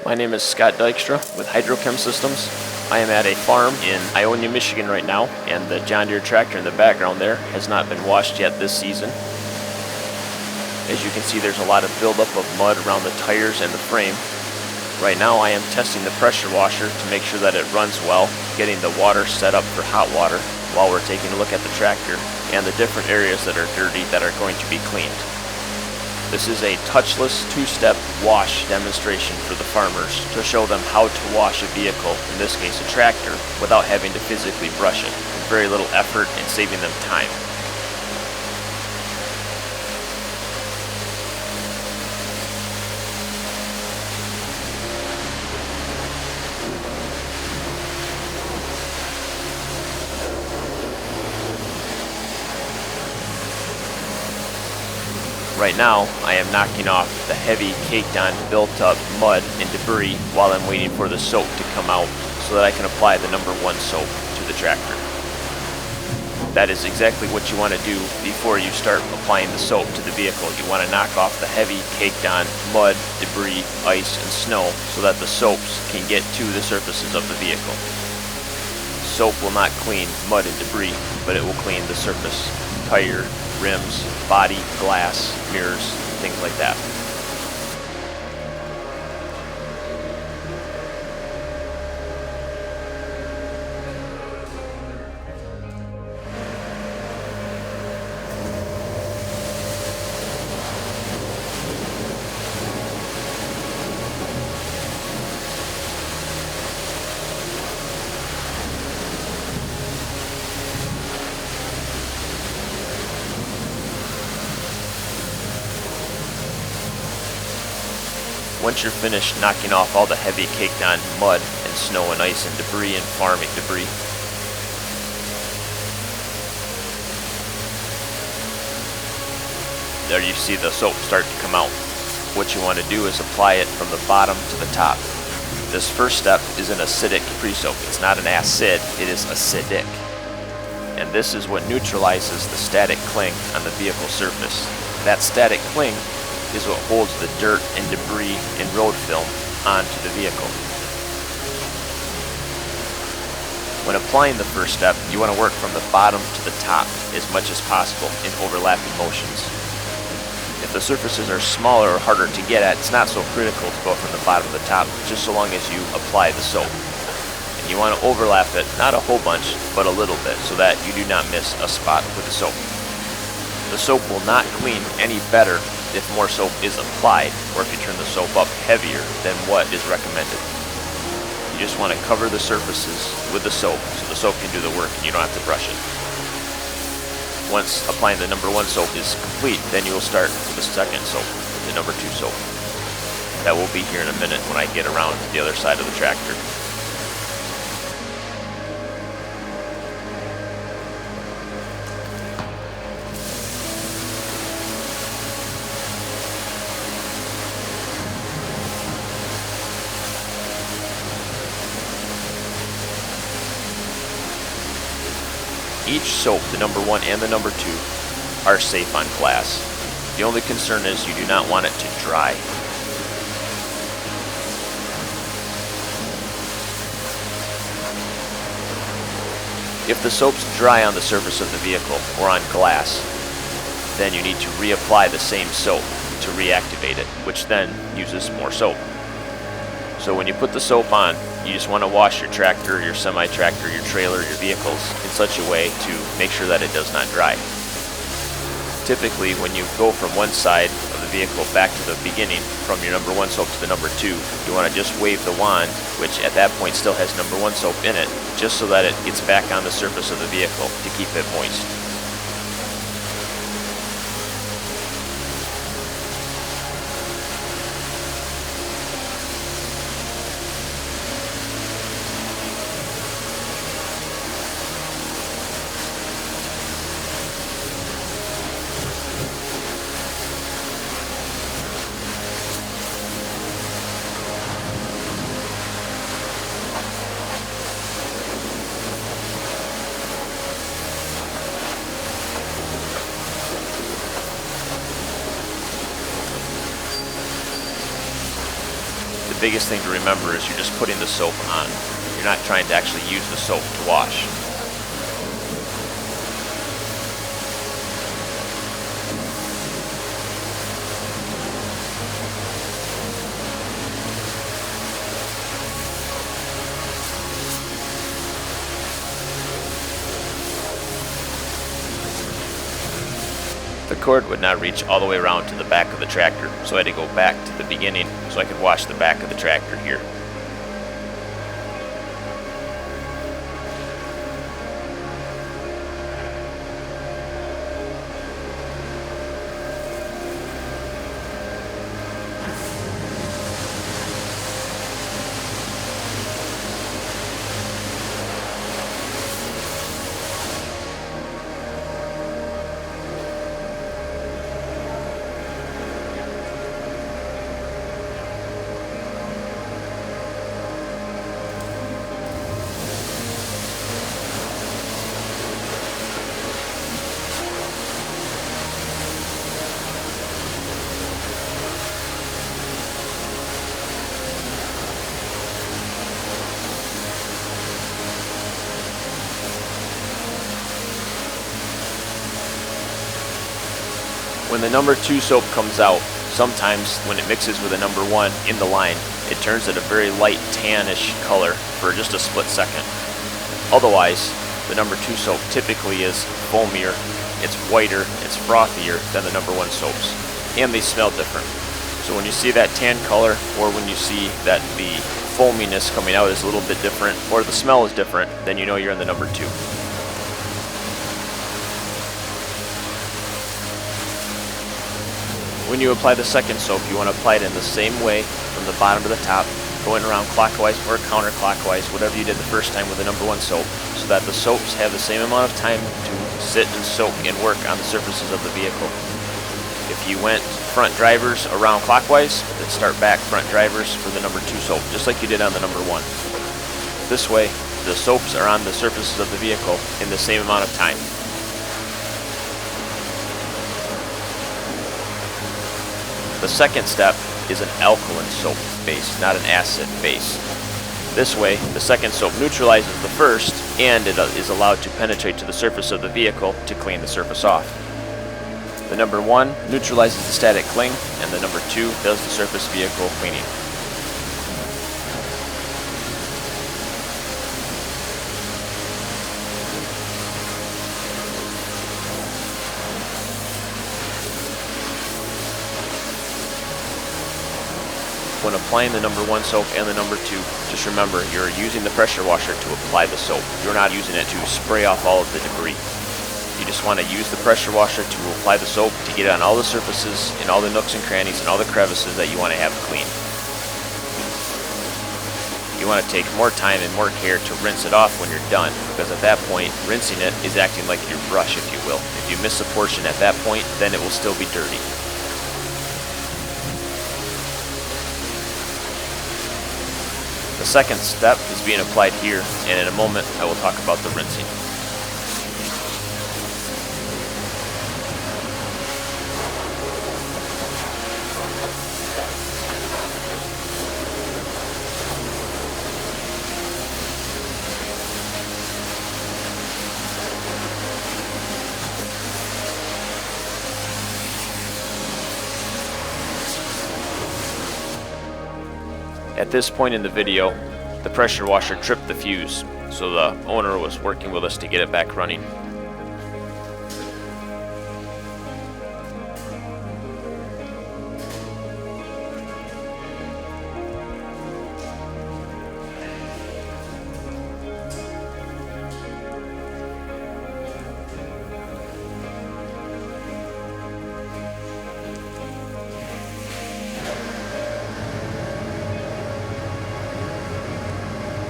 My name is Scott Dykstra with Hydro-Chem Systems. I am at a farm in Ionia, Michigan right now, and the John Deere tractor in the background there has not been washed yet this season. As you can see, there's a lot of buildup of mud around the tires and the frame. Right now I am testing the pressure washer to make sure that it runs well, getting the water set up for hot water while we're taking a look at the tractor and the different areas that are dirty that are going to be cleaned. This is a touchless two-step wash demonstration for the farmers to show them how to wash a vehicle, in this case a tractor, without having to physically brush it. With very little effort and saving them time. Right now, I am knocking off the heavy, caked-on, built-up mud and debris while I'm waiting for the soap to come out so that I can apply the number 1 soap to the tractor. That is exactly what you want to do before you start applying the soap to the vehicle. You want to knock off the heavy, caked-on mud, debris, ice, and snow so that the soaps can get to the surfaces of the vehicle. Soap will not clean mud and debris, but it will clean the surface, tire, rims, body, glass, mirrors, things like that. Once you're finished knocking off all the heavy caked on mud and snow and ice and debris and farming debris, there you see the soap start to come out. What you want to do is apply it from the bottom to the top. This first step is an acidic pre-soak. It's not an acid, it is acidic. And this is what neutralizes the static cling on the vehicle surface. That static cling is what holds the dirt and debris and road film onto the vehicle. When applying the first step, you want to work from the bottom to the top as much as possible in overlapping motions. If the surfaces are smaller or harder to get at, it's not so critical to go from the bottom to the top, just so long as you apply the soap. And you want to overlap it, not a whole bunch, but a little bit, so that you do not miss a spot with the soap. The soap will not clean any better if more soap is applied, or if you turn the soap up heavier than what is recommended. You just want to cover the surfaces with the soap so the soap can do the work and you don't have to brush it. Once applying the number 1 soap is complete, then you will start with the second soap, the number 2 soap. That will be here in a minute when I get around to the other side of the tractor. Each soap, the number 1 and the number 2, are safe on glass. The only concern is you do not want it to dry. If the soaps dry on the surface of the vehicle or on glass, then you need to reapply the same soap to reactivate it, which then uses more soap. So when you put the soap on, you just want to wash your tractor, your semi-tractor, your trailer, your vehicles in such a way to make sure that it does not dry. Typically, when you go from one side of the vehicle back to the beginning, from your number 1 soap to the number 2, you want to just wave the wand, which at that point still has number 1 soap in it, just so that it gets back on the surface of the vehicle to keep it moist. biggest thing to remember is you're just putting the soap on. You're not trying to actually use the soap to wash. The cord would not reach all the way around to the back of the tractor, so I had to go back to the beginning so I could wash the back of the tractor here. When the number 2 soap comes out, sometimes when it mixes with the number 1 in the line, it turns at a very light tannish color for just a split second. Otherwise, the number 2 soap typically is foamier, it's whiter, it's frothier than the number 1 soaps, and they smell different. So when you see that tan color, or when you see that the foaminess coming out is a little bit different, or the smell is different, then you know you're in the number 2. When you apply the second soap, you want to apply it in the same way from the bottom to the top, going around clockwise or counterclockwise, whatever you did the first time with the number 1 soap, so that the soaps have the same amount of time to sit and soak and work on the surfaces of the vehicle. If you went front drivers around clockwise, then start back front drivers for the number 2 soap, just like you did on the number 1. This way, the soaps are on the surfaces of the vehicle in the same amount of time. The second step is an alkaline soap base, not an acid base. This way, the second soap neutralizes the first, and it is allowed to penetrate to the surface of the vehicle to clean the surface off. The number 1 neutralizes the static cling, and the number 2 does the surface vehicle cleaning. When applying the number 1 soap and the number 2, just remember you're using the pressure washer to apply the soap. You're not using it to spray off all of the debris. You just want to use the pressure washer to apply the soap to get it on all the surfaces, in all the nooks and crannies, and all the crevices that you want to have clean. You want to take more time and more care to rinse it off when you're done, because at that point, rinsing it is acting like your brush, if you will. If you miss a portion at that point, then it will still be dirty. The second step is being applied here, and in a moment I will talk about the rinsing. At this point in the video, the pressure washer tripped the fuse, so the owner was working with us to get it back running.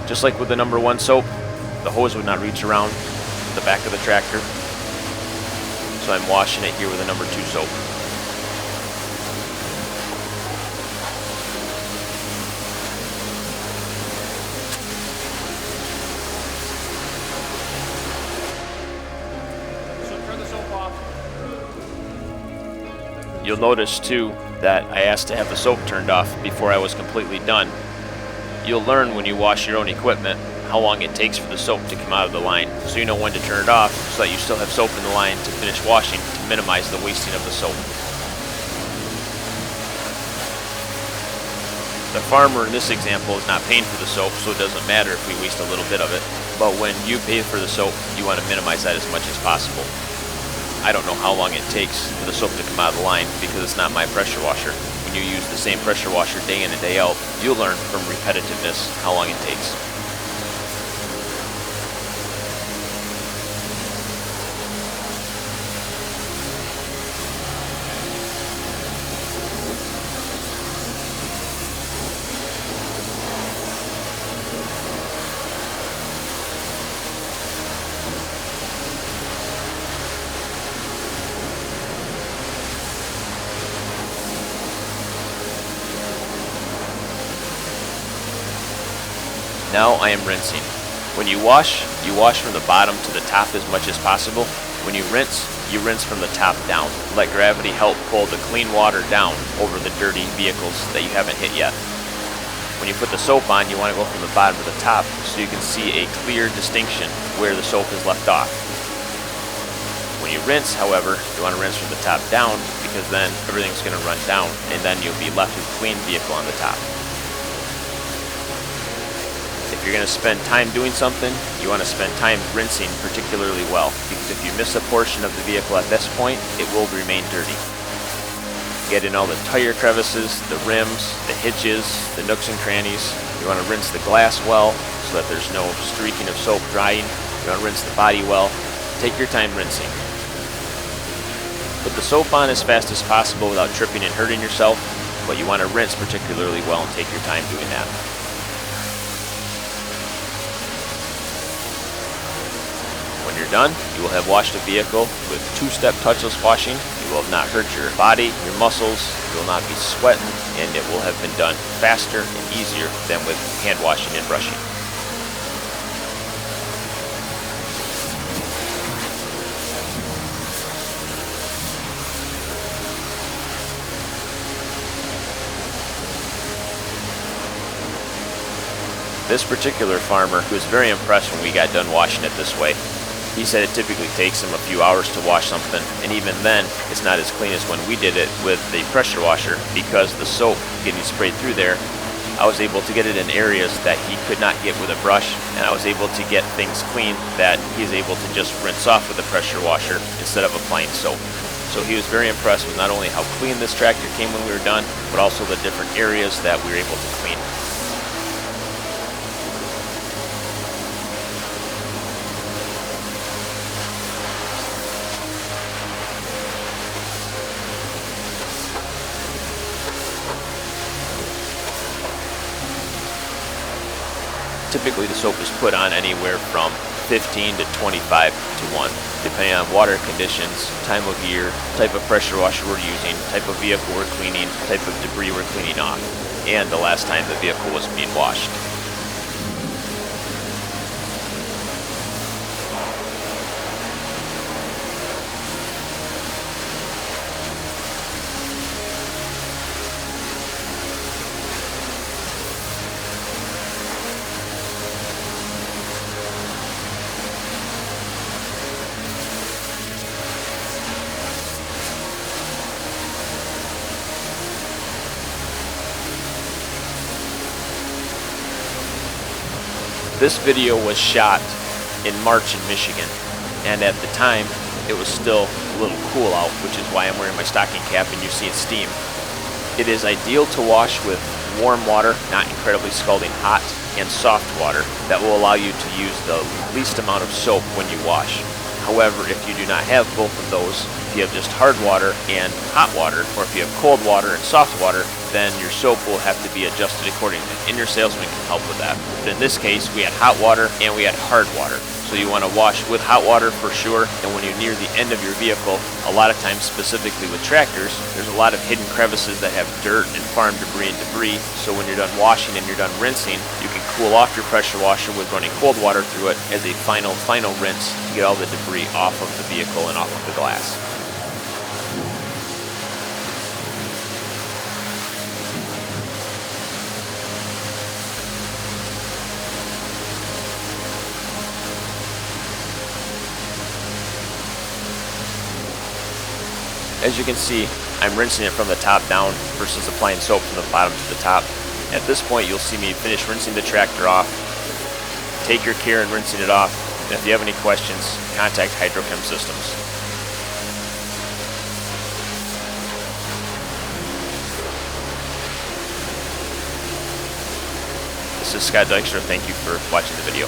Just like with the number 1 soap, the hose would not reach around the back of the tractor, so I'm washing it here with the number 2 soap. So turn the soap off. You'll notice too that I asked to have the soap turned off before I was completely done. You'll learn when you wash your own equipment how long it takes for the soap to come out of the line, so you know when to turn it off so that you still have soap in the line to finish washing to minimize the wasting of the soap. The farmer in this example is not paying for the soap, so it doesn't matter if we waste a little bit of it. But when you pay for the soap, you want to minimize that as much as possible. I don't know how long it takes for the soap to come out of the line because it's not my pressure washer. When you use the same pressure washer day in and day out, you'll learn from repetitiveness how long it takes. Now I am rinsing. When you wash from the bottom to the top as much as possible. When you rinse from the top down. Let gravity help pull the clean water down over the dirty vehicles that you haven't hit yet. When you put the soap on, you want to go from the bottom to the top so you can see a clear distinction where the soap is left off. When you rinse, however, you want to rinse from the top down because then everything's going to run down and then you'll be left with a clean vehicle on the top. If you're going to spend time doing something, you want to spend time rinsing particularly well, because if you miss a portion of the vehicle at this point, it will remain dirty. Get in all the tire crevices, the rims, the hitches, the nooks and crannies. You want to rinse the glass well so that there's no streaking of soap drying. You want to rinse the body well. Take your time rinsing. Put the soap on as fast as possible without tripping and hurting yourself, but you want to rinse particularly well and take your time doing that. When you're done, you will have washed a vehicle with two-step touchless washing. You will have not hurt your body, your muscles, you will not be sweating, and it will have been done faster and easier than with hand washing and brushing. This particular farmer, who was very impressed when we got done washing it this way, he said it typically takes him a few hours to wash something, and even then, it's not as clean as when we did it with the pressure washer, because the soap getting sprayed through there, I was able to get it in areas that he could not get with a brush, and I was able to get things clean that he's able to just rinse off with the pressure washer instead of applying soap. So he was very impressed with not only how clean this tractor came when we were done, but also the different areas that we were able to clean. Typically the soap is put on anywhere from 15 to 25 to 1, depending on water conditions, time of year, type of pressure washer we're using, type of vehicle we're cleaning, type of debris we're cleaning off, and the last time the vehicle was being washed. This video was shot in March in Michigan, and at the time it was still a little cool out, which is why I'm wearing my stocking cap and you see it steam. It is ideal to wash with warm water, not incredibly scalding hot, and soft water that will allow you to use the least amount of soap when you wash. However, if you do not have both of those, if you have just hard water and hot water, or if you have cold water and soft water, then your soap will have to be adjusted accordingly, and your salesman can help with that. But in this case, we had hot water and we had hard water. So you want to wash with hot water for sure, and when you're near the end of your vehicle, a lot of times specifically with tractors, there's a lot of hidden crevices that have dirt and farm debris and debris, so when you're done washing and you're done rinsing, you can cool off your pressure washer with running cold water through it as a final rinse to get all the debris off of the vehicle and off of the glass. As you can see, I'm rinsing it from the top down versus applying soap from the bottom to the top. At this point, you'll see me finish rinsing the tractor off. Take your care in rinsing it off, and if you have any questions, contact Hydro-Chem Systems. This is Scott Dykstra. Thank you for watching the video.